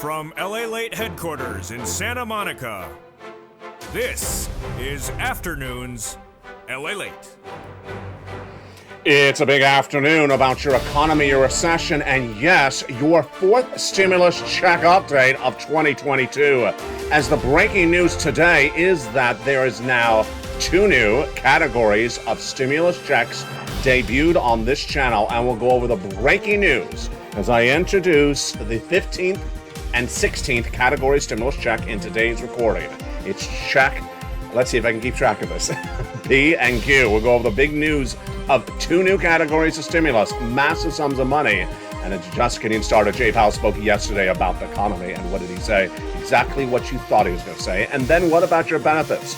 From LALATE headquarters in Santa Monica, this is Afternoons LALATE. It's a big afternoon about your economy, your recession, and yes, your fourth stimulus check update of 2022. As the breaking news today is that there is now two new categories of stimulus checks debuted on this channel, and we'll go over the breaking news as I introduce the 15th and 16th category stimulus check in today's recording. It's check, let's see if I can keep track of this, P and Q. We'll go over the big news of two new categories of stimulus, massive sums of money, and it's just getting started. Jay Powell spoke yesterday about the economy, and what did he say? Exactly what you thought he was going to say. And then what about your benefits?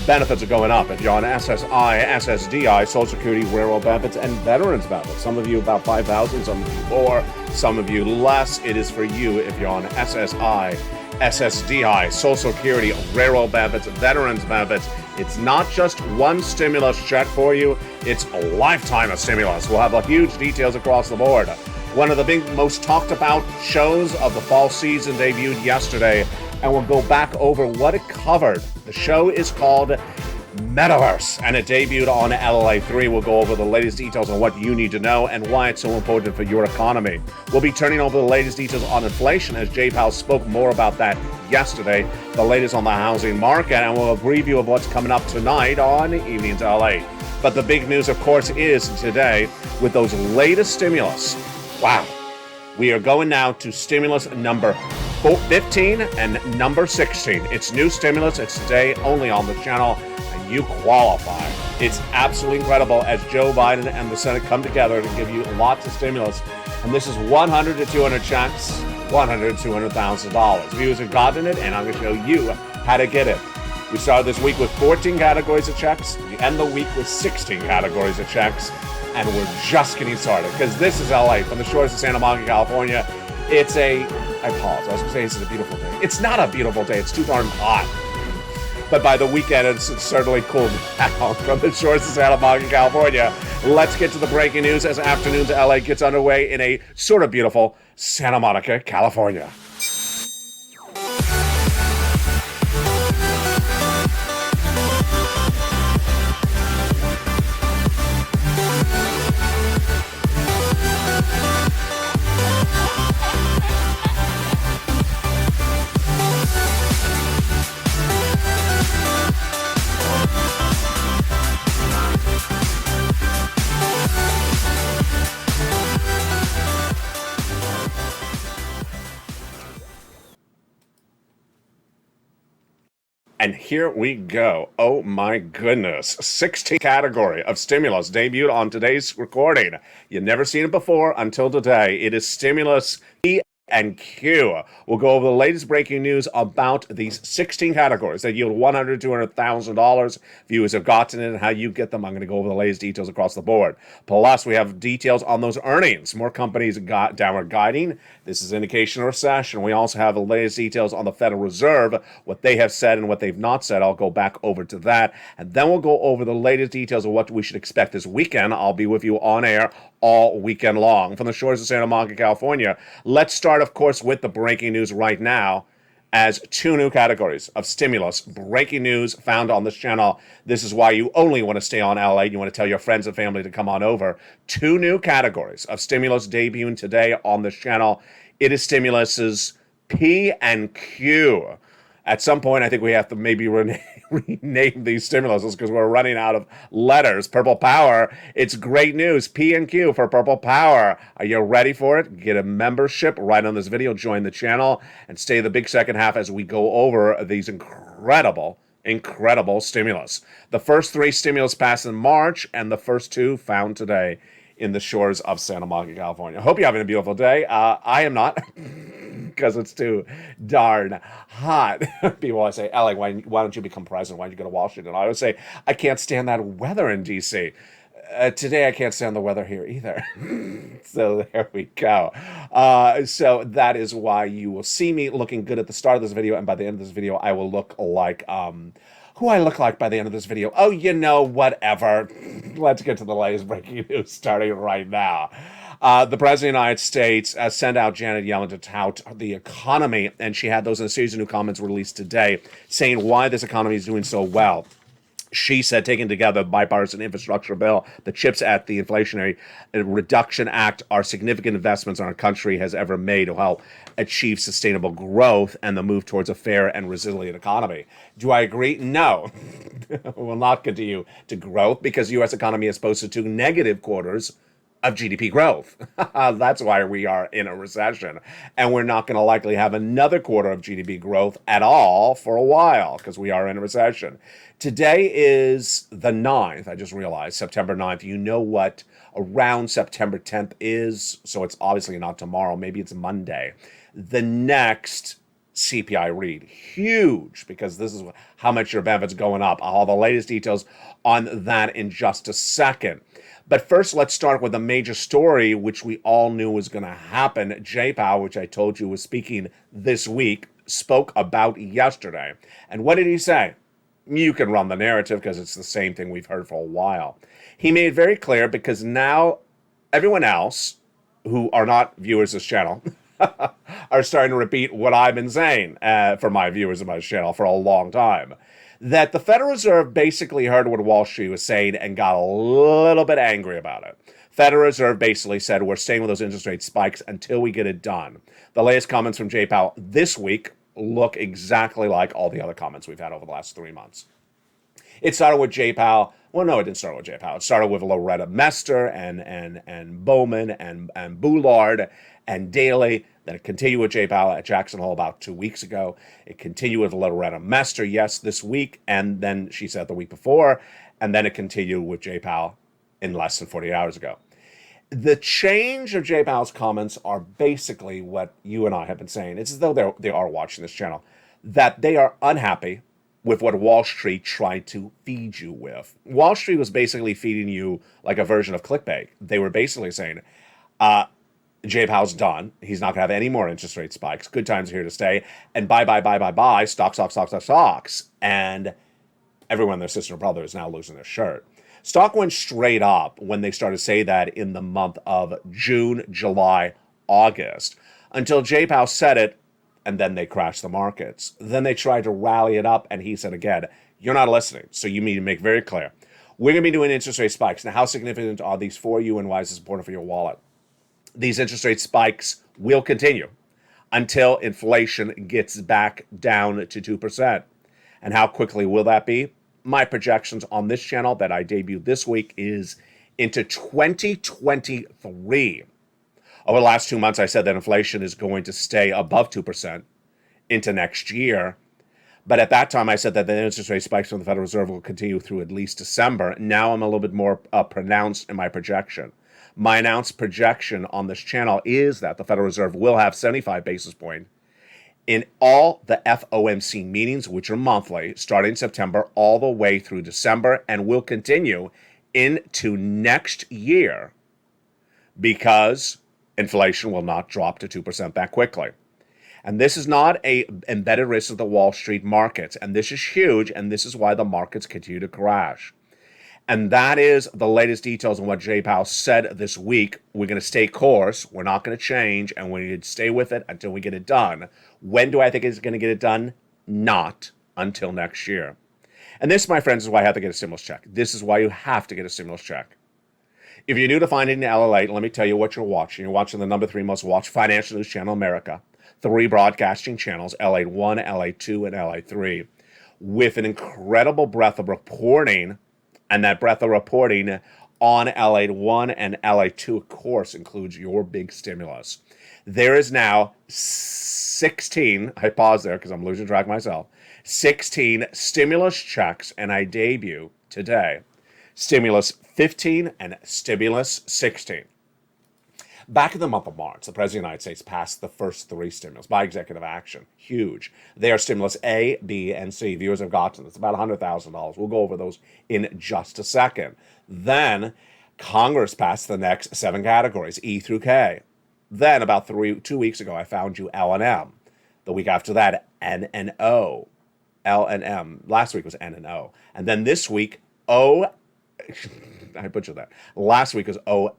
Benefits are going up. If you're on SSI, SSDI, Social Security, Railroad benefits, and Veterans benefits. Some of you about 5,000, some of you more, some of you less. It is for you if you're on SSI, SSDI, Social Security, Railroad benefits, Veterans benefits. It's not just one stimulus check for you, it's a lifetime of stimulus. We'll have huge details across the board. One of the big, most talked about shows of the fall season debuted yesterday, and we'll go back over what it covered. The show is called Metaverse, and it debuted on LALATE. We'll go over the latest details on what you need to know and why it's so important for your economy. We'll be turning over the latest details on inflation, as Jay Powell spoke more about that yesterday, the latest on the housing market, and we'll have a preview of what's coming up tonight on Evenings LA. But the big news, of course, is today with those latest stimulus. Wow. We are going now to stimulus number 15 and number 16. It's new stimulus. It's today only on the channel, and you qualify. It's absolutely incredible as Joe Biden and the Senate come together to give you lots of stimulus. And this is 100 to 200 checks, $100 to $200,000. Viewers have gotten it, and I'm going to show you how to get it. We started this week with 14 categories of checks. We end the week with 16 categories of checks. And we're just getting started, because this is LA from the shores of Santa Monica, California. It's I apologize, I was going to say it's a beautiful day. It's not a beautiful day, it's too darn hot. But by the weekend, it's certainly cooled down from the shores of Santa Monica, California. Let's get to the breaking news as Afternoons LA gets underway in a sort of beautiful Santa Monica, California. And here we go. Oh my goodness. 16th category of stimulus debuted on today's recording. You've never seen it before until today. It is stimulus P and Q. We'll go over the latest breaking news about these 16 categories that yield $100,000 to $200,000. Viewers have gotten it and how you get them. I'm going to go over the latest details across the board. Plus, we have details on those earnings. More companies got downward guiding. This is indication of recession. We also have the latest details on the Federal Reserve, what they have said and what they've not said. I'll go back over to that. And then we'll go over the latest details of what we should expect this weekend. I'll be with you on air all weekend long from the shores of Santa Monica, California. Let's start, of course, with the breaking news right now, as two new categories of stimulus. Breaking news found on this channel. This is why you only want to stay on LA. You want to tell your friends and family to come on over. Two new categories of stimulus debuting today on this channel. It is stimuluses P and Q. At some point, I think we have to maybe rename these stimuluses because we're running out of letters. Purple Power. It's great news. P and Q for Purple Power. Are you ready for it? Get a membership right on this video. Join the channel and stay the big second half as we go over these incredible stimulus. The first three stimulus passed in March, and the first two found today in the shores of Santa Monica, California. Hope you're having a beautiful day. I am not, because it's too darn hot. People always say, Alec, why don't you become president? Why don't you go to Washington? I always say, I can't stand that weather in D.C. Today, I can't stand the weather here either. So there we go. So that is why you will see me looking good at the start of this video, and by the end of this video, I will look like who I look like by the end of this video. Oh, you know, whatever. Let's get to the latest breaking news starting right now. The President of the United States sent out Janet Yellen to tout the economy, and she had those in a series of new comments released today saying why this economy is doing so well. She said, taking together the bipartisan infrastructure bill, the CHIPS Act, the Inflationary Reduction Act are significant investments our country has ever made to help achieve sustainable growth and the move towards a fair and resilient economy. Do I agree? No. We'll not continue to growth because the U.S. economy is posted to negative quarters of GDP growth. That's why we are in a recession. And we're not going to likely have another quarter of GDP growth at all for a while because we are in a recession. Today is the 9th. I just realized September 9th. You know what around September 10th is. So it's obviously not tomorrow. Maybe it's Monday. The next CPI read. Huge, because this is how much your benefits going up. I'll have the latest details on that in just a second. But first, let's start with a major story, which we all knew was going to happen. Jay Powell, which I told you was speaking this week, spoke about yesterday. And what did he say? You can run the narrative because it's the same thing we've heard for a while. He made it very clear because now everyone else who are not viewers of this channel are starting to repeat what I've been saying for my viewers of my channel for a long time. That the Federal Reserve basically heard what Wall Street was saying and got a little bit angry about it. Federal Reserve basically said, we're staying with those interest rate spikes until we get it done. The latest comments from Jay Powell this week look exactly like all the other comments we've had over the last 3 months. It started with Jay Powell. Well, no, it didn't start with Jay Powell. It started with Loretta Mester and Bowman and Boulard and Daley. Then it continued with Jay Powell at Jackson Hole about 2 weeks ago. It continued with Loretta Mester, yes, this week. And then she said the week before. And then it continued with Jay Powell in less than 48 hours ago. The change of Jay Powell's comments are basically what you and I have been saying. It's as though they are watching this channel, that they are unhappy with what Wall Street tried to feed you with. Wall Street was basically feeding you like a version of clickbait. They were basically saying, Jay Powell's done. He's not going to have any more interest rate spikes. Good times are here to stay. And buy, stocks. And everyone and their sister and brother is now losing their shirt. Stock went straight up when they started to say that in the month of June, July, August, until Jay Powell said it, and then they crashed the markets. Then they tried to rally it up, and he said again, you're not listening, so you need to make very clear. We're going to be doing interest rate spikes. Now, how significant are these for you, and why is this important for your wallet? These interest rate spikes will continue until inflation gets back down to 2%. And how quickly will that be? My projections on this channel that I debuted this week is into 2023. Over the last 2 months, I said that inflation is going to stay above 2% into next year. But at that time, I said that the interest rate spikes from the Federal Reserve will continue through at least December. Now I'm a little bit more pronounced in my projection. My announced projection on this channel is that the Federal Reserve will have 75 basis points in all the FOMC meetings, which are monthly, starting September all the way through December, and will continue into next year because inflation will not drop to 2% that quickly. And this is not a embedded risk of the Wall Street markets, and this is huge, and this is why the markets continue to crash. And that is the latest details on what Jay Powell said this week. We're going to stay course. We're not going to change. And we need to stay with it until we get it done. When do I think it's going to get it done? Not until next year. And this, my friends, is why I have to get a stimulus check. This is why you have to get a stimulus check. If you're new to finding LALATE, let me tell you what you're watching. You're watching the number 3 most watched financial news channel in America. 3 broadcasting channels, LA1, LA2, and LA3. With an incredible breadth of reporting. And that breadth of reporting on LA1 and LA2, of course, includes your big stimulus. There is now 16, I pause there because I'm losing track myself, 16 stimulus checks, and I debut today. Stimulus 15 and Stimulus 16. Back in the month of March, the President of the United States passed the first 3 stimulus by executive action. Huge. They are Stimulus A, B, and C. Viewers have gotten it's about $100,000. We'll go over those in just a second. Then Congress passed the next 7 categories, E through K. Then about 2 weeks ago, I found you L and M. The week after that, N and O. L and M. Last week was N and O. And then this week, O I butchered that. Last week was O.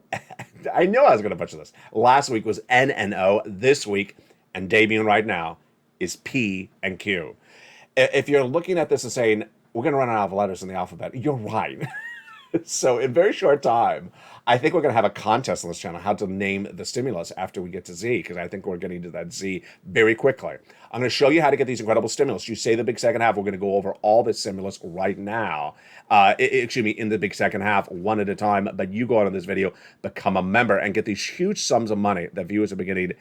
I knew I was going to butcher this. Last week was N and O. This week, and debuting right now, is P and Q. If you're looking at this and saying, we're going to run out of letters in the alphabet, you're right. So in very short time, I think we're going to have a contest on this channel, how to name the stimulus after we get to Z, because I think we're getting to that Z very quickly. I'm going to show you how to get these incredible stimulus. You say the big second half, we're going to go over all this stimulus right now. Excuse me, in the big second half, one at a time. But you go on in this video, become a member, and get these huge sums of money that viewers have been getting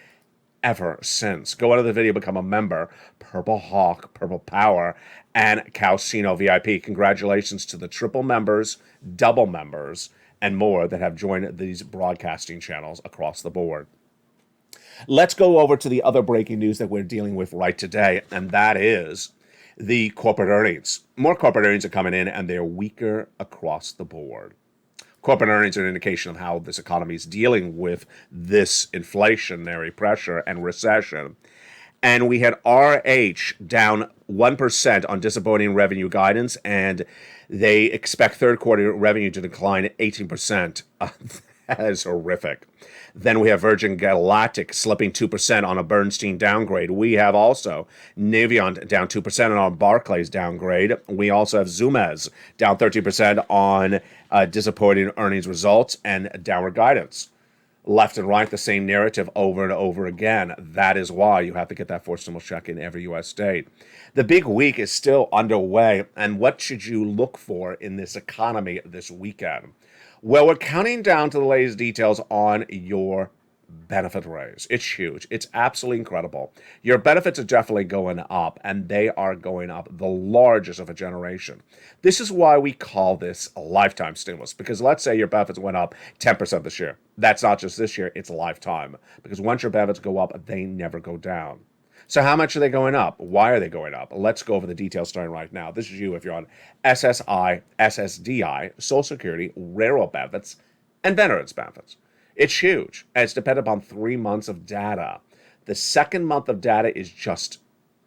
ever since. Go into the video, become a member. Purple Hawk, Purple Power, and Calcino VIP. Congratulations to the triple members, double members, and more that have joined these broadcasting channels across the board. Let's go over to the other breaking news that we're dealing with right today, and that is the corporate earnings. More corporate earnings are coming in, and they're weaker across the board. Corporate earnings are an indication of how this economy is dealing with this inflationary pressure and recession. And we had RH down 1% on disappointing revenue guidance, and they expect third quarter revenue to decline 18%. That is horrific. Then we have Virgin Galactic slipping 2% on a Bernstein downgrade. We have also Navient down 2% on Barclays downgrade. We also have Zoomez down 13% on disappointing earnings results and downward guidance. Left and right, the same narrative over and over again. That is why you have to get that fourth stimulus check in every U.S. state. The big week is still underway, and what should you look for in this economy this weekend? Well, we're counting down to the latest details on your benefit raise. It's huge. It's absolutely incredible. Your benefits are definitely going up, and they are going up the largest of a generation. This is why we call this a lifetime stimulus, because let's say your benefits went up 10% this year. That's not just this year, it's a lifetime. Because once your benefits go up, they never go down. So how much are they going up? Why are they going up? Let's go over the details starting right now. This is you if you're on SSI, SSDI, Social Security, railroad benefits, and veterans benefits. It's huge, and it's dependent upon 3 months of data. The second month of data is just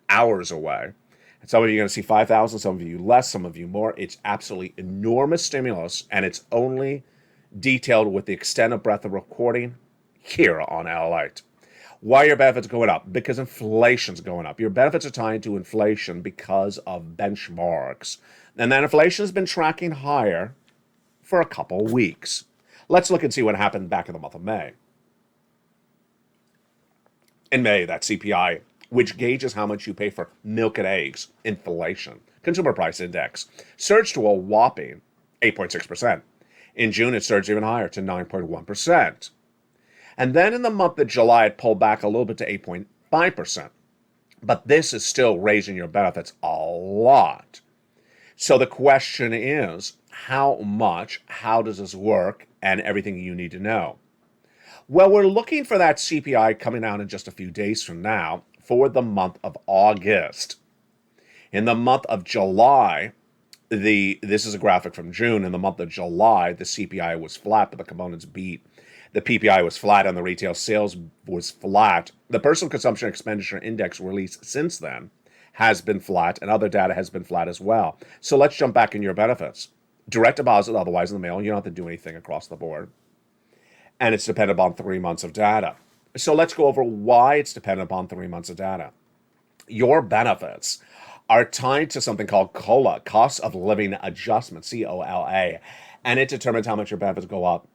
hours away. And some of you are going to see 5,000, some of you less, some of you more. It's absolutely enormous stimulus, and it's only detailed with the extent of breadth of recording here on LALATE. Why are your benefits going up? Because inflation's going up. Your benefits are tied to inflation because of benchmarks. And that inflation has been tracking higher for a couple weeks. Let's look and see what happened back in the month of May. In May, that CPI, which gauges how much you pay for milk and eggs, inflation, consumer price index, surged to a whopping 8.6%. In June, it surged even higher to 9.1%. And then in the month of July, it pulled back a little bit to 8.5%. But this is still raising your benefits a lot. So the question is, how much, how does this work, and everything you need to know? Well, we're looking for that CPI coming out in just a few days from now for the month of August. In the month of July, this is a graphic from June. In the month of July, the CPI was flat, but the components beat. The PPI was flat and the retail sales was flat. The personal consumption expenditure index released since then has been flat, and other data has been flat as well. So let's jump back in your benefits. Direct deposit, otherwise in the mail, you don't have to do anything across the board. And it's dependent upon 3 months of data. So let's go over why it's dependent upon 3 months of data. Your benefits are tied to something called COLA, Cost of Living Adjustment, COLA, and it determines how much your benefits go up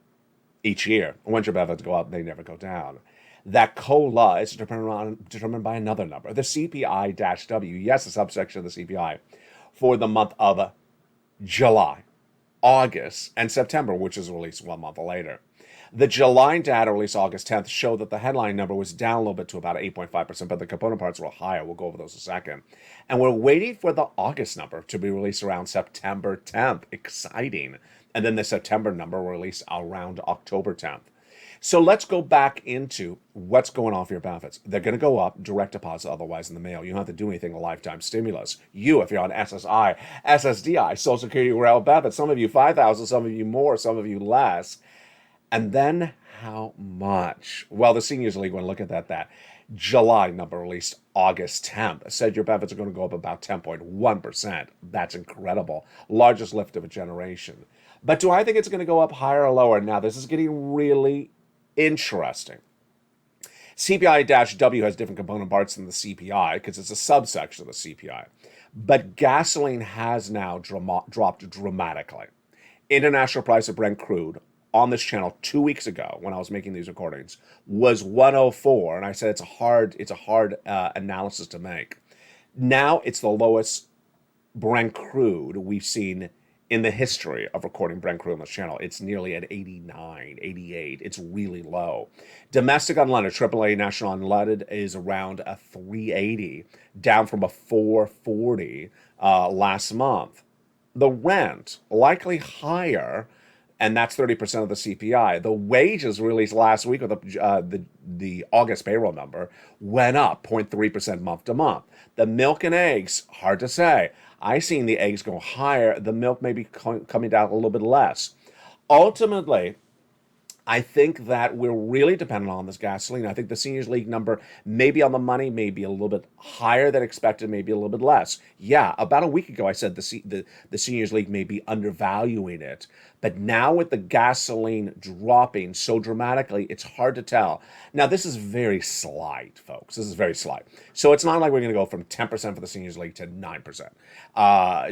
each year. Once your benefits go up, they never go down. That COLA is determined by another number, the CPI-W, yes, a subsection of the CPI, for the month of July, August, and September, which is released 1 month later. The July data released August 10th showed that the headline number was down a little bit to about 8.5%, but the component parts were higher. We'll go over those in a second. And we're waiting for the August number to be released around September 10th. Exciting. And then the September number will release around October 10th. So let's go back into what's going on for your benefits. They're going to go up, direct deposit, otherwise in the mail. You don't have to do anything, a lifetime stimulus. You, if you're on SSI, SSDI, Social Security, rail benefits, some of you 5,000, some of you more, some of you less. And then how much? Well, the Seniors League, when I look at that July number released August 10th, said your benefits are going to go up about 10.1%. That's incredible. Largest lift of a generation. But do I think it's going to go up higher or lower? Now, this is getting really interesting. CPI-W has different component parts than the CPI because it's a subsection of the CPI. But gasoline has now dropped dramatically. International price of Brent crude on this channel 2 weeks ago when I was making these recordings was 104, and I said it's a hard analysis to make. Now it's the lowest Brent crude we've seen in the history of recording Brent crude on this channel. It's nearly at 89, 88. It's really low. Domestic unleaded, AAA national unleaded is around a 380, down from a 440 last month. The rent, likely higher, and that's 30% of the CPI. The wages released last week with the August payroll number went up 0.3% month to month. The milk and eggs, hard to say. I seen the eggs go higher. The milk may be coming down a little bit less. Ultimately, I think that we're really dependent on this gasoline. I think the Seniors League number may be on the money, maybe a little bit higher than expected, maybe a little bit less. Yeah, about a week ago I said the Seniors League may be undervaluing it. But now with the gasoline dropping so dramatically, it's hard to tell. Now, this is very slight, folks. This is very slight. So it's not like we're going to go from 10% for the Seniors League to 9%,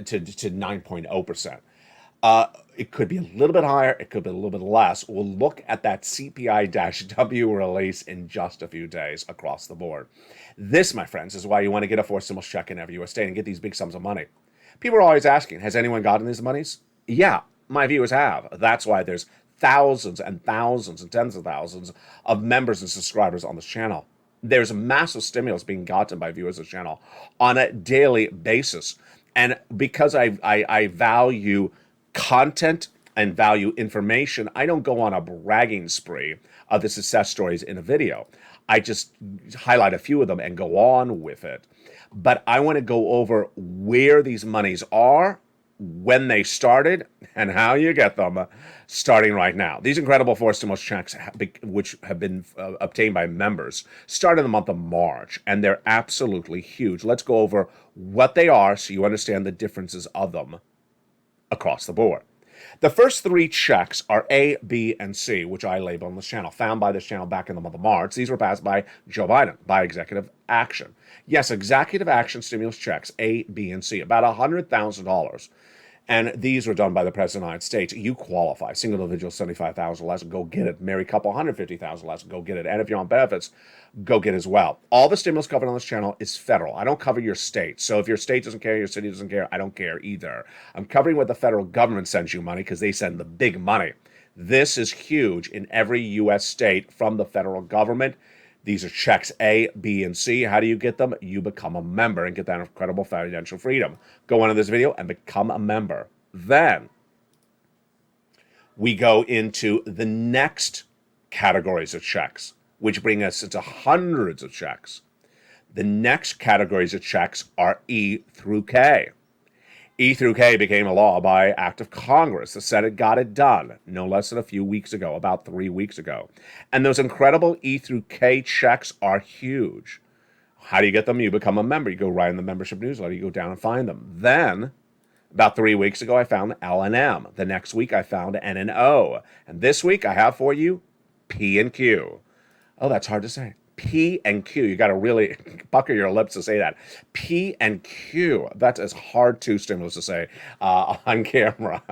to 9.0%. It could be a little bit higher. It could be a little bit less. We'll look at that CPI-W release in just a few days across the board. This, my friends, is why you want to get a forced stimulus check in every U.S. state and get these big sums of money. People are always asking, has anyone gotten these monies? Yeah, my viewers have. That's why there's thousands and thousands and tens of thousands of members and subscribers on this channel. There's massive stimulus being gotten by viewers of the channel on a daily basis. And because I value content and value information, I don't go on a bragging spree of the success stories in a video. I just highlight a few of them and go on with it. But I want to go over where these monies are, when they started, and how you get them starting right now. These incredible forced stimulus checks, which have been obtained by members, started in the month of March, and they're absolutely huge. Let's go over what they are so you understand the differences of them across the board. The first three checks are A, B, and C, which I label on this channel, found by this channel back in the month of March. These were passed by Joe Biden by executive action. Yes, executive action stimulus checks, A, B, and C, about $100,000. And these were done by the President of the United States. You qualify. Single individual, $75,000 less, go get it. Married couple, $150,000 less, go get it. And if you're on benefits, go get it as well. All the stimulus covered on this channel is federal. I don't cover your state. So if your state doesn't care, your city doesn't care, I don't care either. I'm covering what the federal government sends you money because they send the big money. This is huge in every U.S. state from the federal government. These are checks A, B, and C. How do you get them? You become a member and get that incredible financial freedom. Go on in this video and become a member. Then we go into the next categories of checks, which bring us into hundreds of checks. The next categories of checks are E through K. E through K became a law by act of Congress. The Senate got it done no less than a few weeks ago, about 3 weeks ago. And those incredible E through K checks are huge. How do you get them? You become a member. You go right in the membership newsletter. You go down and find them. Then, about 3 weeks ago, I found L and M. The next week, I found N and O. And this week, I have for you P and Q. Oh, that's hard to say. P and Q. You got to really pucker your lips to say that. P and Q. That is hard to stimulus to say on camera.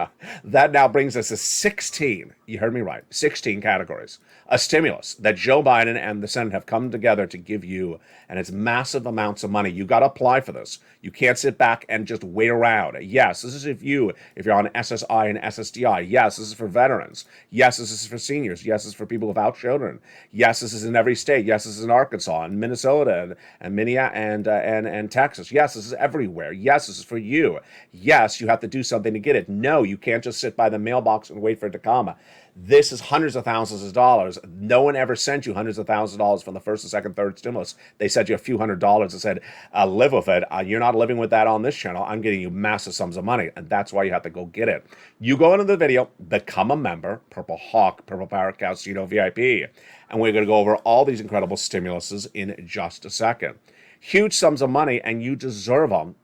That now brings us to 16. You heard me right. 16 categories. A stimulus that Joe Biden and the Senate have come together to give you, and it's massive amounts of money. You got to apply for this. You can't sit back and just wait around. Yes, this is if you're on SSI and SSDI. Yes, this is for veterans. Yes, this is for seniors. Yes, this is for people without children. Yes, this is in every state. Yes, this is in Arkansas and Minnesota and Minneapolis and Texas. Yes, this is everywhere. Yes, this is for you. Yes, you have to do something to get it. No, you can't just sit by the mailbox and wait for it to come. This is hundreds of thousands of dollars. No one ever sent you hundreds of thousands of dollars from the first and second, third stimulus. They sent you a few $100s and said, live with it. You're not living with that on this channel. I'm getting you massive sums of money. And that's why you have to go get it. You go into the video, become a member, Purple Hawk, Purple Parrot, Calcino VIP. And we're going to go over all these incredible stimuluses in just a second. Huge sums of money, and you deserve them.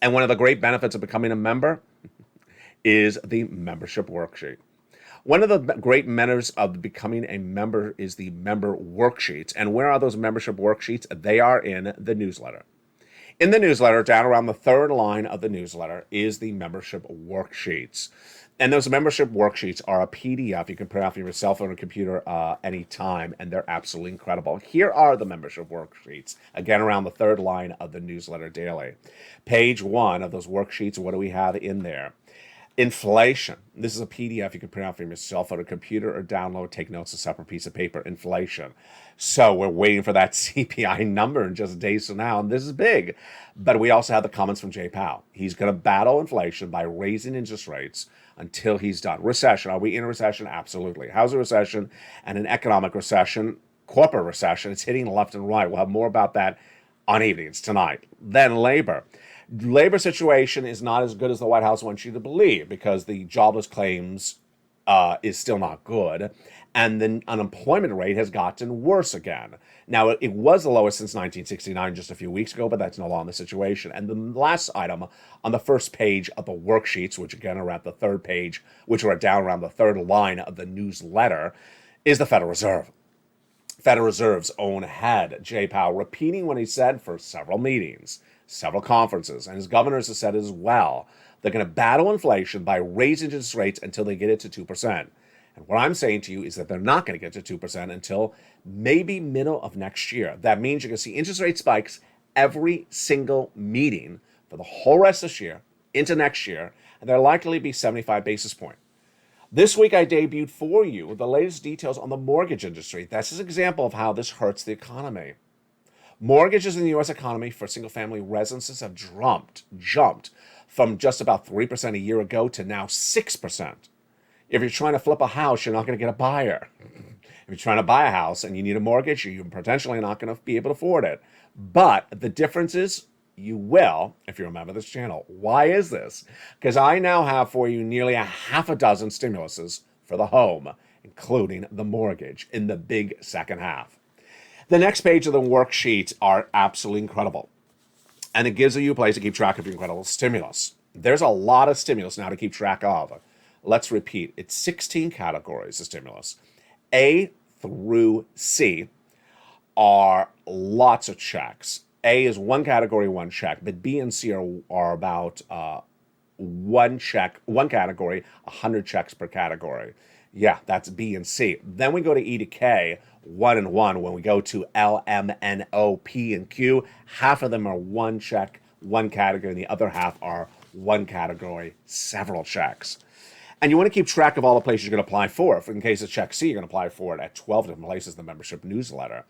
And one of the great benefits of becoming a member is the membership worksheet. One of the great manners of becoming a member is the member worksheets. And where are those membership worksheets? They are in the newsletter. In the newsletter, down around the third line of the newsletter, is the membership worksheets. And those membership worksheets are a PDF you can print off your cell phone or computer anytime, and they're absolutely incredible. Here are the membership worksheets, again, around the third line of the newsletter daily. Page 1 of those worksheets, what do we have in there? Inflation. This is a PDF you can print out from your cell phone or computer or download, take notes, a separate piece of paper. Inflation. So we're waiting for that CPI number in just days from now, and this is big. But we also have the comments from Jay Powell. He's going to battle inflation by raising interest rates until he's done. Recession. Are we in a recession? Absolutely. How's a recession and an economic recession, corporate recession? It's hitting left and right. We'll have more about that on evenings tonight. Then labor. Labor situation is not as good as the White House wants you to believe because the jobless claims is still not good, and the unemployment rate has gotten worse again. Now, it was the lowest since 1969 just a few weeks ago, but that's no longer the situation. And the last item on the first page of the worksheets, which again are at the third page, which are down around the third line of the newsletter, is the Federal Reserve. Federal Reserve's own head, Jay Powell, repeating what he said for several meetings, several conferences, and his governors have said as well. They're going to battle inflation by raising interest rates until they get it to 2%. And what I'm saying to you is that they're not going to get to 2% until maybe middle of next year. That means you're going to see interest rate spikes every single meeting for the whole rest of this year into next year, and they're likely to be 75 basis points. This week, I debuted for you the latest details on the mortgage industry. That's an example of how this hurts the economy. Mortgages in the U.S. economy for single-family residences have jumped from just about 3% a year ago to now 6%. If you're trying to flip a house, you're not going to get a buyer. If you're trying to buy a house and you need a mortgage, you're potentially not going to be able to afford it. But the difference is you will if you remember this channel. Why is this? Because I now have for you nearly a half a dozen stimuluses for the home, including the mortgage, in the big second half. The next page of the worksheets are absolutely incredible. And it gives you a place to keep track of your incredible stimulus. There's a lot of stimulus now to keep track of. Let's repeat. It's 16 categories of stimulus. A through C are lots of checks. A is one category, one check. But B and C are about one category, 100 checks per category. Yeah, that's B and C. Then we go to E to K, 1 and 1. When we go to L, M, N, O, P, and Q, half of them are one check, one category, and the other half are one category, several checks. And you want to keep track of all the places you're going to apply for. If in case of check C, you're going to apply for it at 12 different places in the membership newsletter.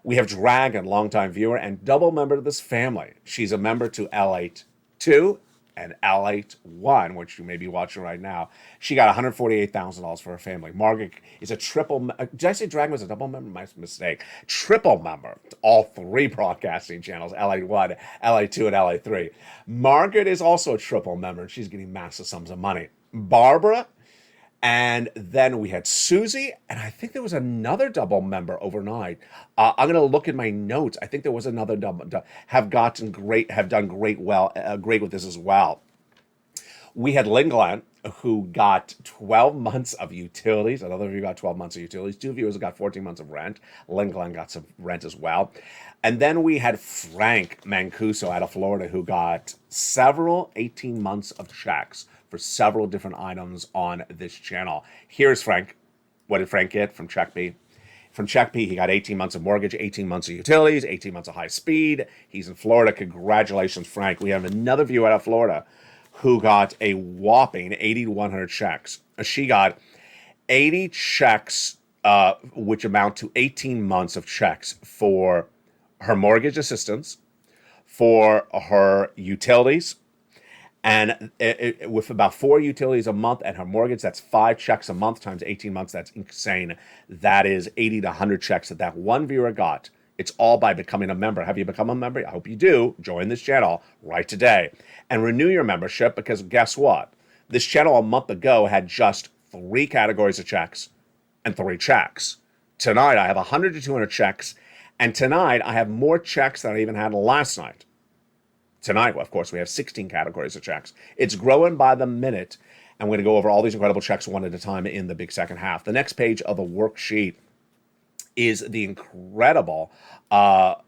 We have Dragon, longtime viewer, and double member to this family. She's a member to LALATE 2 and LALATE 1, which you may be watching right now. She got $148,000 for her family. Margaret is a triple. Did I say Dragon was a double member? My mistake. Triple member to all three broadcasting channels, LALATE 1, LALATE 2, and LALATE 3. Margaret is also a triple member, and she's getting massive sums of money. Barbara, and then we had Susie, and I think there was another double member overnight. I'm going to look in my notes. I think there was another double have done great with this as well. We had Lynn Glenn, who got 12 months of utilities. Another of you got 12 months of utilities. Two viewers got 14 months of rent. Lynn Glenn got some rent as well. And then we had Frank Mancuso out of Florida, who got several 18 months of checks for several different items on this channel. Here's Frank. What did Frank get from Check B? From Check B, he got 18 months of mortgage, 18 months of utilities, 18 months of high speed. He's in Florida. Congratulations, Frank. We have another viewer out of Florida who got a whopping 80 to 100 checks. She got 80 checks, which amount to 18 months of checks for her mortgage assistance, for her utilities, and with about 4 utilities a month and her mortgage, that's 5 checks a month times 18 months. That's insane. That is 80 to 100 checks that one viewer got. It's all by becoming a member. Have you become a member? I hope you do. Join this channel right today and renew your membership, because guess what? This channel a month ago had just 3 categories of checks and 3 checks. Tonight, I have 100 to 200 checks, and tonight I have more checks than I even had last night. Tonight, of course, we have 16 categories of checks. It's growing by the minute, I'm going to go over all these incredible checks one at a time in the big second half. The next page of the worksheet is the incredible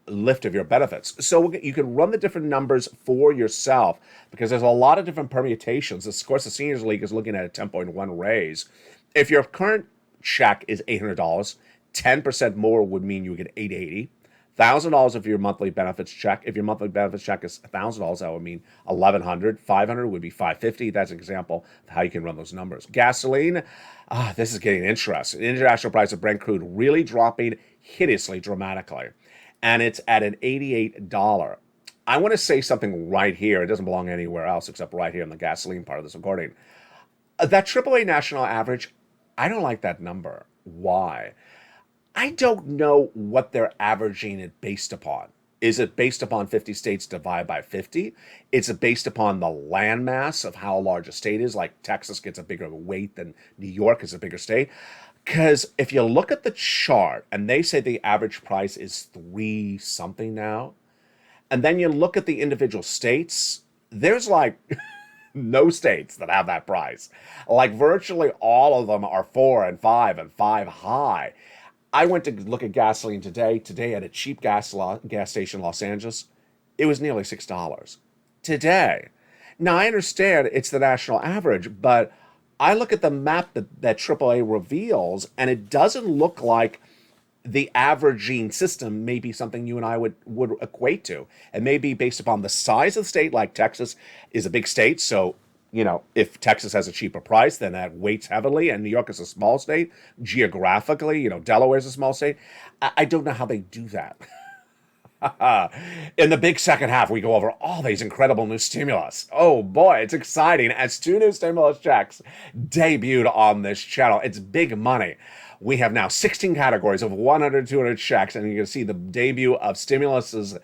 lift of your benefits. So you can run the different numbers for yourself because there's a lot of different permutations. Of course, the Seniors League is looking at a 10.1 raise. If your current check is $800, 10% more would mean you get $880. $1,000 if your monthly benefits check. If your monthly benefits check is $1,000, that would mean $1,100. $500 would be $550. That's an example of how you can run those numbers. Gasoline, this is getting interesting. The international price of Brent crude really dropping hideously dramatically, and it's at an $88. I want to say something right here. It doesn't belong anywhere else except right here in the gasoline part of this recording. That AAA national average, I don't like that number. Why? I don't know what they're averaging it based upon. Is it based upon 50 states divided by 50? Is it based upon the landmass of how large a state is? Like Texas gets a bigger weight than New York is a bigger state. Because if you look at the chart and they say the average price is 3 something now, and then you look at the individual states, there's like no states that have that price. Like virtually all of them are 4 and 5 and 5 high. I went to look at gasoline today. Today at a cheap gas station in Los Angeles, it was nearly $6 today. Now, I understand it's the national average, but I look at the map that AAA reveals, and it doesn't look like the averaging system may be something you and I would equate to. It may be based upon the size of the state, like Texas is a big state, so if Texas has a cheaper price, then that weights heavily, and New York is a small state. Geographically, Delaware is a small state. I don't know how they do that. In the big second half, we go over all these incredible new stimulus. Oh boy, it's exciting as 2 new stimulus checks debuted on this channel. It's big money. We have now 16 categories of 100, 200 checks, and you can see the debut of stimuluses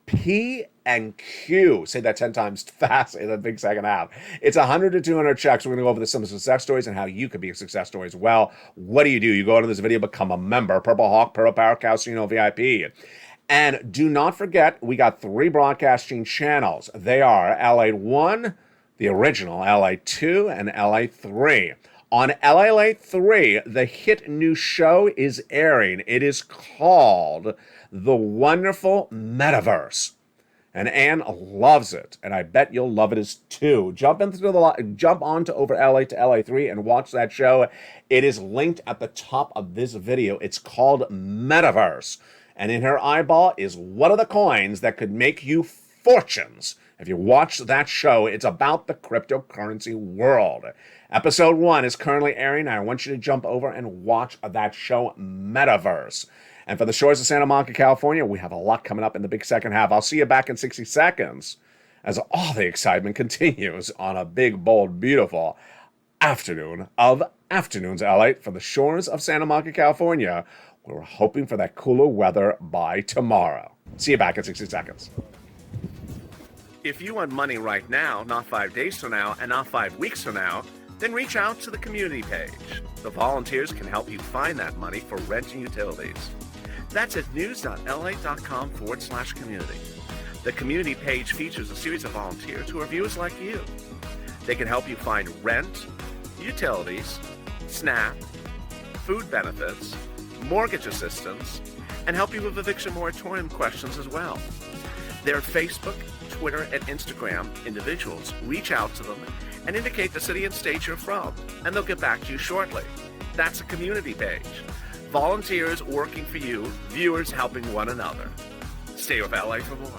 P and Q. Say that 10 times fast in the big second half. It's 100 to 200 checks. We're going to go over some success stories and how you could be a success story as well. What do? You go into this video, become a member. Purple Hawk, Purple Power, Casino VIP. And do not forget, we got 3 broadcasting channels. They are LA1, the original, LA2, and LA3. On LALATE 3, the hit new show is airing. It is called The Wonderful Metaverse. And Anne loves it, and I bet you'll love it too. Jump on to over LA to LA3 and watch that show. It is linked at the top of this video. It's called Metaverse. And in her eyeball is one of the coins that could make you fortunes. If you watch that show, it's about the cryptocurrency world. Episode 1 is currently airing. I want you to jump over and watch that show, Metaverse. And for the shores of Santa Monica, California, we have a lot coming up in the big second half. I'll see you back in 60 seconds as all the excitement continues on a big, bold, beautiful afternoon of afternoons, LA, for the shores of Santa Monica, California. We're hoping for that cooler weather by tomorrow. See you back in 60 seconds. If you want money right now, not 5 days from now, and not 5 weeks from now, then reach out to the community page. The volunteers can help you find that money for rent and utilities. That's at news.la.com/community. The community page features a series of volunteers who are viewers like you. They can help you find rent, utilities, SNAP, food benefits, mortgage assistance, and help you with eviction moratorium questions as well. Their Facebook, Twitter, and Instagram individuals. Reach out to them and indicate the city and state you're from, and they'll get back to you shortly. That's a community page. Volunteers working for you, viewers helping one another. Stay with LA for more.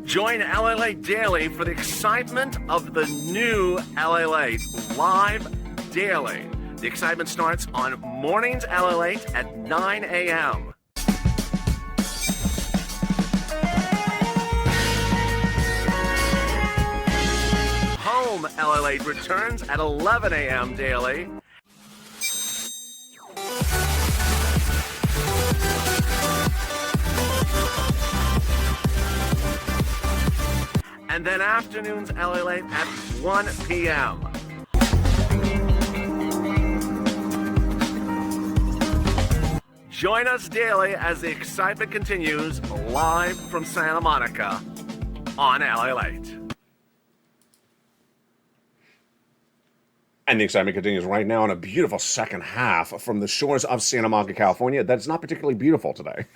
Join LALATE Daily for the excitement of the new LALATE live daily. The excitement starts on mornings LALATE at 9 a.m. Home LALATE returns at 11 a.m. daily. And then afternoons LALATE at 1 p.m. Join us daily as the excitement continues live from Santa Monica on LALATE. And the excitement continues right now in a beautiful second half from the shores of Santa Monica, California. That's not particularly beautiful today.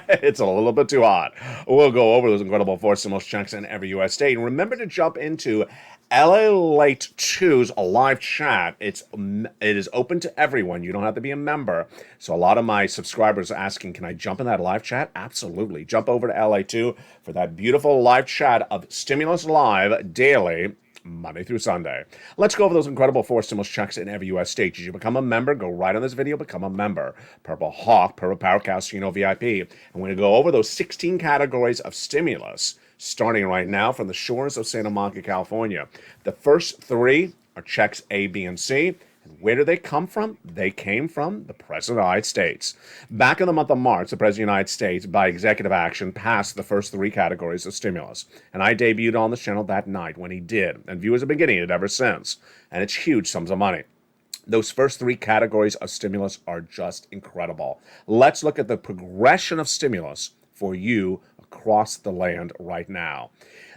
It's a little bit too hot. We'll go over those incredible four stimulus checks in every U.S. state. And remember to jump into LALATE 2's live chat. It is open to everyone. You don't have to be a member. So a lot of my subscribers are asking, can I jump in that live chat? Absolutely. Jump over to LA 2 for that beautiful live chat of Stimulus Live daily, Monday through Sunday. Let's go over those incredible four stimulus checks in every U.S. state. Did you become a member? Go right on this video, become a member. Purple Hawk, Purple Power Casino VIP. And we're going to go over those 16 categories of stimulus, starting right now from the shores of Santa Monica, California. The first three are checks A, B, and C. And where do they come from? They came from the President of the United States. Back in the month of March, the President of the United States, by executive action, passed the first three categories of stimulus. And I debuted on this channel that night when he did. And viewers have been getting it ever since. And it's huge sums of money. Those first three categories of stimulus are just incredible. Let's look at the progression of stimulus for you across the land right now.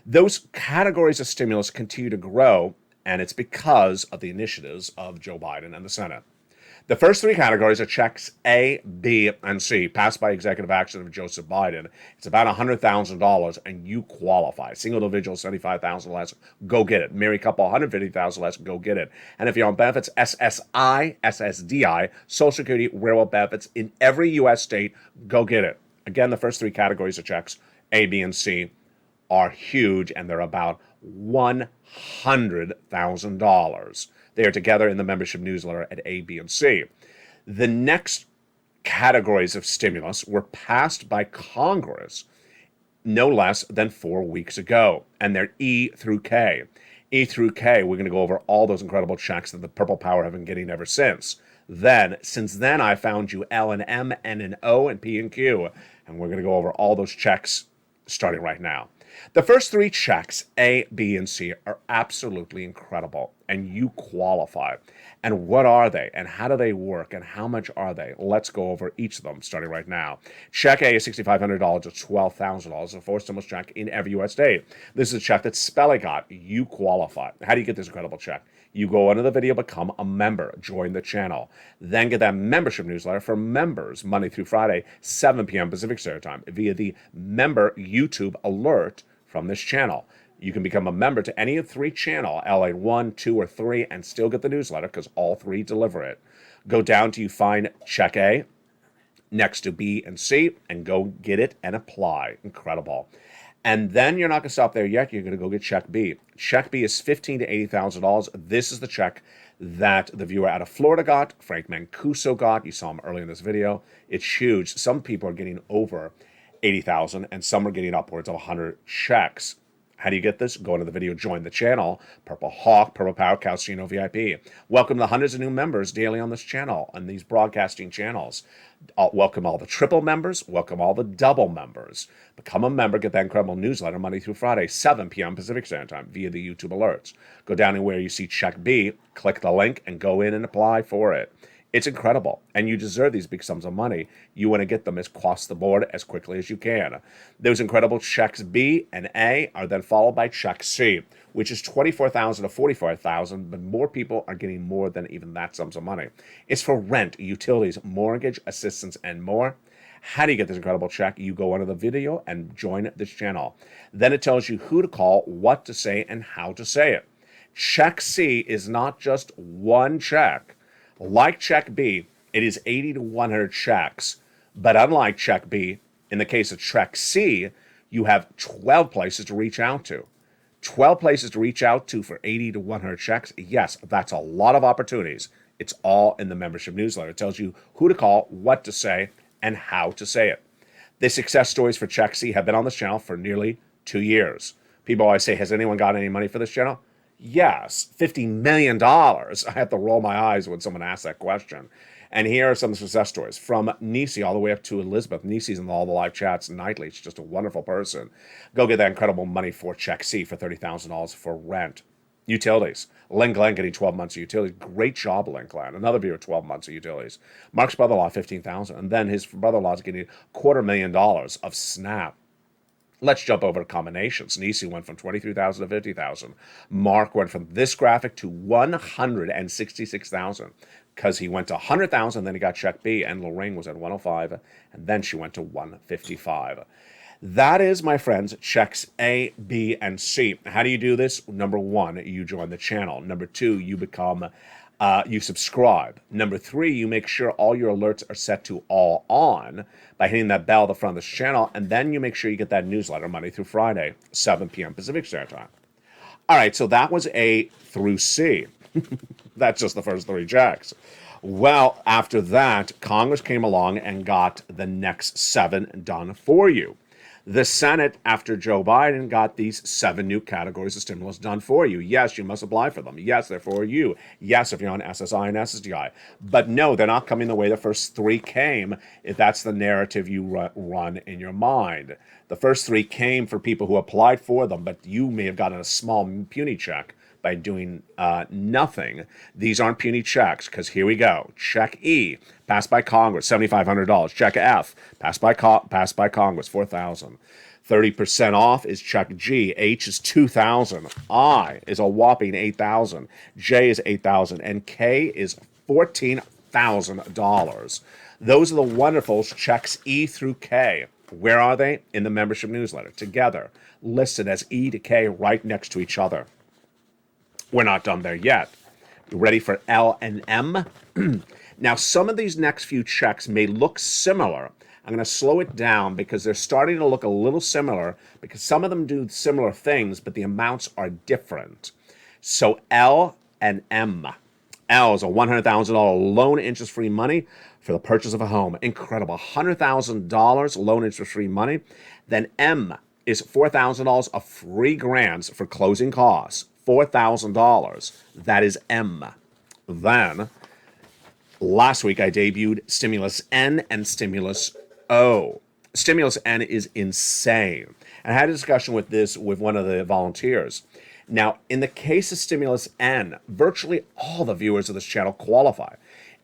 Those categories of stimulus continue to grow, and it's because of the initiatives of Joe Biden and the Senate. The first three categories are checks A, B, and C, passed by executive action of Joseph Biden. It's about $100,000, and you qualify. Single individual, $75,000 less, go get it. Married couple, $150,000 less, go get it. And if you're on benefits, SSI, SSDI, Social Security, railroad benefits in every U.S. state, go get it. Again, the first three categories of checks, A, B, and C, are huge, and they're about $100,000. They are together in the membership newsletter at A, B, and C. The next categories of stimulus were passed by Congress no less than 4 weeks ago, and they're E through K. E through K, we're going to go over all those incredible checks that the Purple Power have been getting ever since. Since then, I found you L and M, N and O, and P and Q, and we're going to go over all those checks starting right now. The first three checks, A, B, and C, are absolutely incredible, and you qualify. And what are they, and how do they work, and how much are they? Let's go over each of them, starting right now. Check A is $6,500 to $12,000, a four stimulus check in every U.S. state. This is a check that Spelly got. You qualify. How do you get this incredible check? You go under the video, become a member, join the channel, then get that membership newsletter for members Monday through Friday, 7 p.m. Pacific Standard Time via the member YouTube alert from this channel. You can become a member to any of three channels, LA 1, 2, or 3, and still get the newsletter because all three deliver it. Go down till you find check A next to B and C and go get it and apply. Incredible. And then you're not going to stop there yet. You're going to go get check B. Check B is $15,000 to $80,000. This is the check that the viewer out of Florida got, Frank Mancuso got. You saw him earlier in this video. It's huge. Some people are getting over $80,000, and some are getting upwards of 100 checks. How do you get this? Go into the video, join the channel, Purple Hawk, Purple Power Casino VIP. Welcome to hundreds of new members daily on this channel, on these broadcasting channels. Welcome all the triple members, welcome all the double members. Become a member, get that incredible newsletter Monday through Friday, 7 p.m. Pacific Standard Time via the YouTube alerts. Go down and where you see check B, click the link and go in and apply for it. It's incredible, and you deserve these big sums of money. You want to get them across the board as quickly as you can. Those incredible checks B and A are then followed by check C, which is $24,000 to $44,000, but more people are getting more than even that sums of money. It's for rent, utilities, mortgage, assistance, and more. How do you get this incredible check? You go under the video and join this channel. Then it tells you who to call, what to say, and how to say it. Check C is not just one check. Like check B, it is 80 to 100 checks. But unlike check B, in the case of check C, you have 12 places to reach out to. 12 places to reach out to for 80 to 100 checks. Yes, that's a lot of opportunities. It's all in the membership newsletter. It tells you who to call, what to say, and how to say it. The success stories for check C have been on this channel for nearly 2 years. People always say, has anyone got any money for this channel? Yes, $50 million. I have to roll my eyes when someone asks that question. And here are some success stories from Nisi all the way up to Elizabeth. Nisi's in all the live chats nightly. She's just a wonderful person. Go get that incredible money for check C for $30,000 for rent. Utilities. Len Glenn getting 12 months of utilities. Great job, Len Glenn. Another viewer, 12 months of utilities. Mark's brother-in-law, $15,000. And then his brother-in-law is getting $250,000 of SNAP. Let's jump over to combinations. Nisi went from 23,000 to 50,000. Mark went from this graphic to 166,000 because he went to 100,000, then he got check B, and Lorraine was at 105, and then she went to 155. That is, my friends, checks A, B, and C. How do you do this? Number one, you join the channel. Number two, you become, you subscribe. Number three, you make sure all your alerts are set to all on by hitting that bell at the front of this channel, and then you make sure you get that newsletter Monday through Friday, 7 p.m. Pacific Standard Time. All right, so that was A through C. That's just the first three checks. Well, after that, Congress came along and got the next 7 done for you. The Senate, after Joe Biden, got these 7 new categories of stimulus done for you. Yes, you must apply for them. Yes, they're for you. Yes, if you're on SSI and SSDI. But no, they're not coming the way the first 3 came, if that's the narrative you run in your mind. The first 3 came for people who applied for them, but you may have gotten a small puny check by doing nothing. These aren't puny checks, because here we go. Check E, passed by Congress, $7,500. Check F, passed by Congress, $4,000. 30% off is check G. H is $2,000. I is a whopping $8,000. J is $8,000. And K is $14,000. Those are the wonderful checks E through K. Where are they? In the membership newsletter, together, listed as E to K right next to each other. We're not done there yet. You ready for L and M? Now, some of these next few checks may look similar. I'm going to slow it down because they're starting to look a little similar because some of them do similar things, but the amounts are different. So L and M. L is a $100,000 loan interest-free money for the purchase of a home. Incredible. $100,000 loan interest-free money. Then M is $4,000 of free grants for closing costs. $4,000. That is M. Then, last week I debuted Stimulus N and Stimulus O. Stimulus N is insane. And I had a discussion with this with one of the volunteers. Now, in the case of Stimulus N, virtually all the viewers of this channel qualify.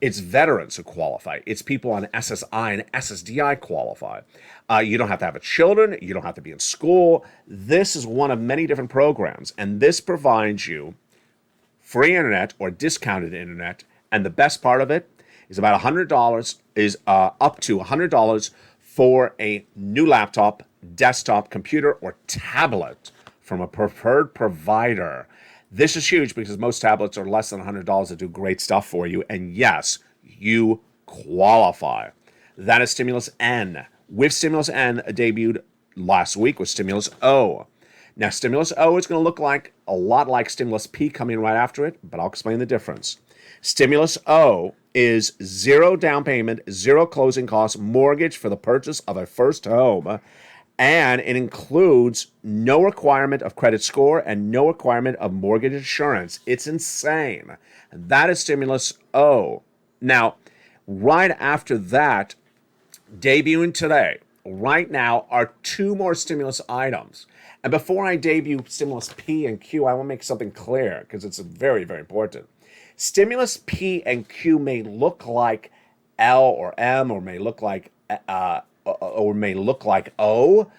It's veterans who qualify. It's people on SSI and SSDI qualify. You don't have to have a children. You don't have to be in school. This is one of many different programs, and this provides you free internet or discounted internet. And the best part of it is about $100 is up to $100 for a new laptop, desktop, computer, or tablet from a preferred provider. This is huge because most tablets are less than $100 that do great stuff for you. And yes, you qualify. That is Stimulus N. With Stimulus N, debuted last week with Stimulus O. Now, Stimulus O is going to look like a lot like Stimulus P coming right after it, but I'll explain the difference. Stimulus O is 0 down payment, 0 closing costs, mortgage for the purchase of a first home. And it includes no requirement of credit score and no requirement of mortgage insurance. It's insane. And that is Stimulus O. Now, right after that, debuting today, right now, are 2 more stimulus items. And before I debut Stimulus P and Q, I want to make something clear because it's very, very important. Stimulus P and Q may look like L or M or may look like O.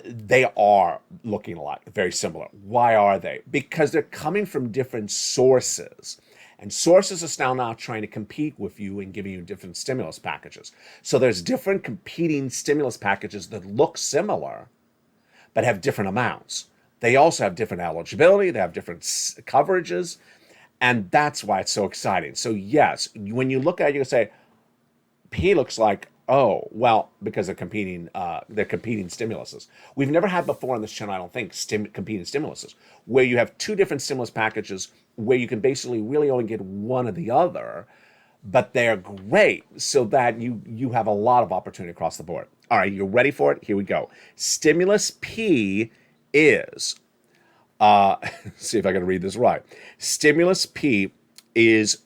They are looking alike, very similar. Why are they? Because they're coming from different sources. And sources are now trying to compete with you and giving you different stimulus packages. So there's different competing stimulus packages that look similar, but have different amounts. They also have different eligibility. They have different coverages. And that's why it's so exciting. So yes, when you look at it, you can say, P looks like O. Well, because they're competing stimuluses. We've never had before on this channel, I don't think, competing stimuluses, where you have 2 different stimulus packages where you can basically really only get one or the other, but they're great so that you have a lot of opportunity across the board. All right, you ready for it? Here we go. Stimulus P is, see if I can read this right. Stimulus P is,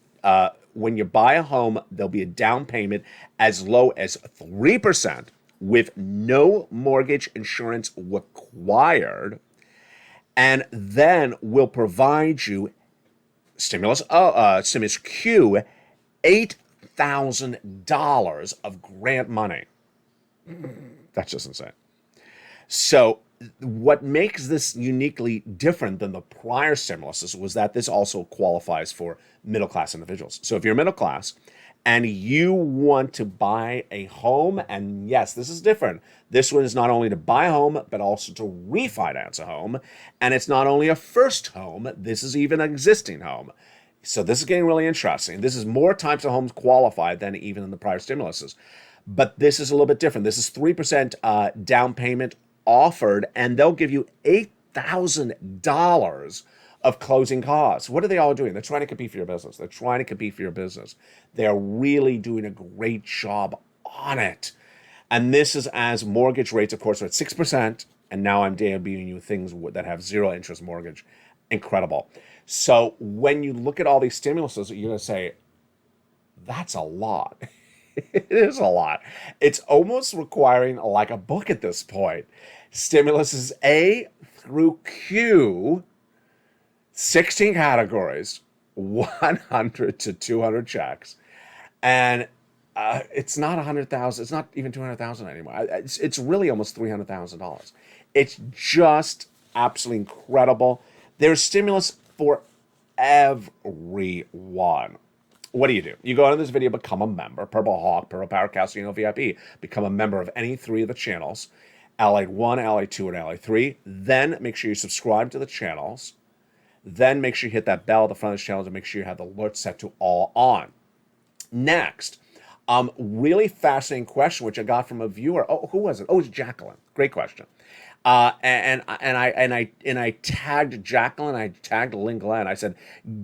when you buy a home, there'll be a down payment as low as 3% with no mortgage insurance required. And then we'll provide you Stimulus Q, $8,000 of grant money. That's just insane. So what makes this uniquely different than the prior stimuluses was that this also qualifies for middle class individuals. So if you're middle class and you want to buy a home, and yes, this is different. This one is not only to buy a home, but also to refinance a home. And it's not only a first home, this is even an existing home. So this is getting really interesting. This is more types of homes qualified than even in the prior stimuluses. But this is a little bit different. This is 3% down payment offered, and they'll give you $8,000 of closing costs. What are they all doing? They're trying to compete for your business. They're trying to compete for your business. They're really doing a great job on it. And this is as mortgage rates, of course, are at 6%. And now I'm debuting you things that have zero interest mortgage. Incredible. So when you look at all these stimuluses, you're going to say, that's a lot. It is a lot. It's almost requiring like a book at this point. Stimulus is A through Q, 16 categories, 100 to 200 checks. And it's not 100,000. It's not even 200,000 anymore. It's really almost $300,000. It's just absolutely incredible. There's stimulus for everyone. What do? You go into this video, become a member, Purple Hawk, Purple Power Casino VIP. Become a member of any three of the channels, LA 1, LA 2, and LA 3. Then make sure you subscribe to the channels. Then make sure you hit that bell at the front of the channel to make sure you have the alert set to all on. Next, really fascinating question, which I got from a viewer. Oh, who was it? Oh, it's Jacqueline. Great question. And I tagged Jacqueline, I tagged Lynn Glenn. I said,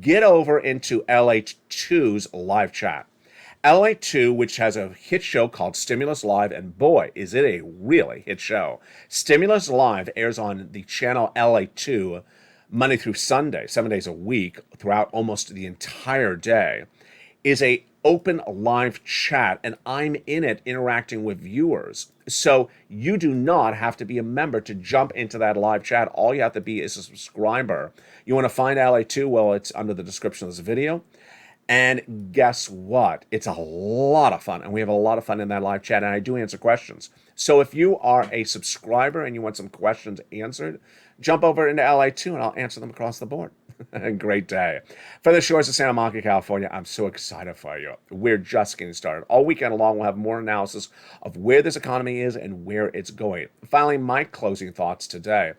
get over into LA2's live chat. LA2, which has a hit show called Stimulus Live, and boy, is it a really hit show. Stimulus Live airs on the channel LA2 Monday through Sunday, 7 days a week, throughout almost the entire day. Is a open live chat, and I'm in it interacting with viewers. So you do not have to be a member to jump into that live chat. All you have to be is a subscriber. You want to find LA2? Well, it's under the description of this video. And guess what? It's a lot of fun, and we have a lot of fun in that live chat, and I do answer questions. So if you are a subscriber and you want some questions answered, jump over into LA2 and I'll answer them across the board. Great day. For the shores of Santa Monica, California, I'm so excited for you. We're just getting started. All weekend long, we'll have more analysis of where this economy is and where it's going. Finally, my closing thoughts today.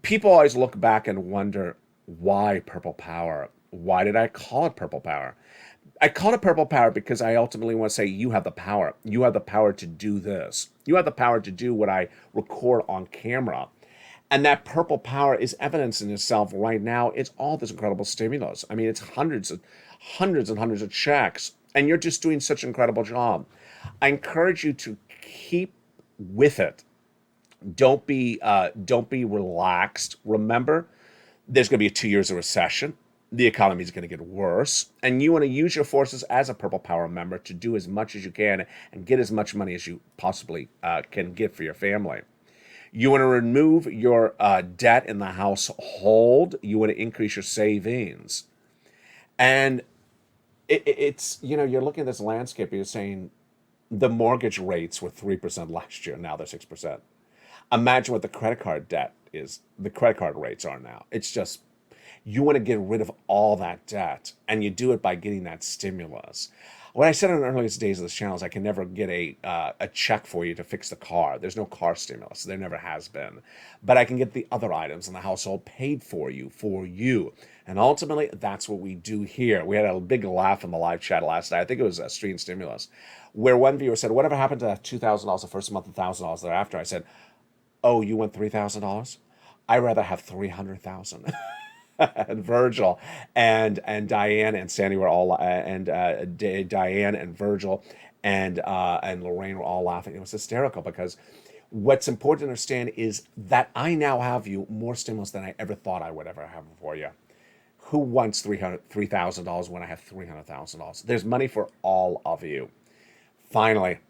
People always look back and wonder, why Purple Power? Why did I call it Purple Power? I call it Purple Power because I ultimately want to say you have the power. You have the power to do this. You have the power to do what I record on camera. And that purple power is evidence in itself right now. It's all this incredible stimulus. I mean, it's hundreds and hundreds of checks, and you're just doing such an incredible job. I encourage you to keep with it. Don't be relaxed. Remember, there's going to be 2 years of recession. The economy is going to get worse, and you want to use your forces as a Purple Power member to do as much as you can and get as much money as you possibly can get for your family. You want to remove your debt in the household. You want to increase your savings. And it's, you're looking at this landscape, you're saying the mortgage rates were 3% last year. Now they're 6%. Imagine what the credit card debt is, the credit card rates are now. It's just, you want to get rid of all that debt, and you do it by getting that stimulus. What I said in the earliest days of this channel is I can never get a check for you to fix the car. There's no car stimulus. There never has been. But I can get the other items in the household paid for you. And ultimately, that's what we do here. We had a big laugh in the live chat last night. I think it was a stream stimulus, where one viewer said, whatever happened to that $2,000 the first month and $1,000 thereafter? I said, oh, you want $3,000? I'd rather have $300,000. And Virgil and Diane and Sandy were all Diane and Virgil and Lorraine were all laughing. It was hysterical because what's important to understand is that I now have you more stimulus than I ever thought I would ever have for you. Who wants $3,000 when I have $300,000? There's money for all of you. Finally,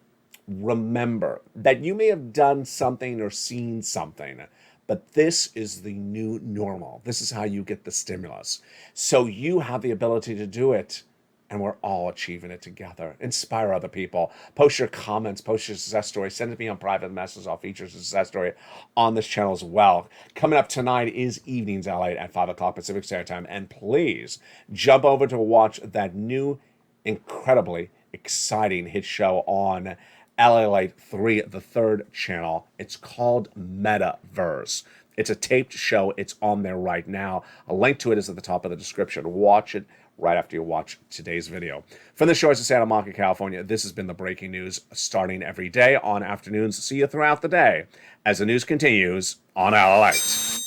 remember that you may have done something or seen something, but this is the new normal. This is how you get the stimulus. So you have the ability to do it and we're all achieving it together. Inspire other people. Post your comments, post your success story. Send it to me on private messages. I'll feature a success story on this channel as well. Coming up tonight is Evenings LA at 5 o'clock Pacific Standard Time. And please jump over to watch that new, incredibly exciting hit show on LALATE 3, the third channel. It's called Metaverse. It's a taped show. It's on there right now. A link to it is at the top of the description. Watch it right after you watch today's video. From the shores of Santa Monica, California, this has been the breaking news starting every day on afternoons. See you throughout the day as the news continues on LALATE.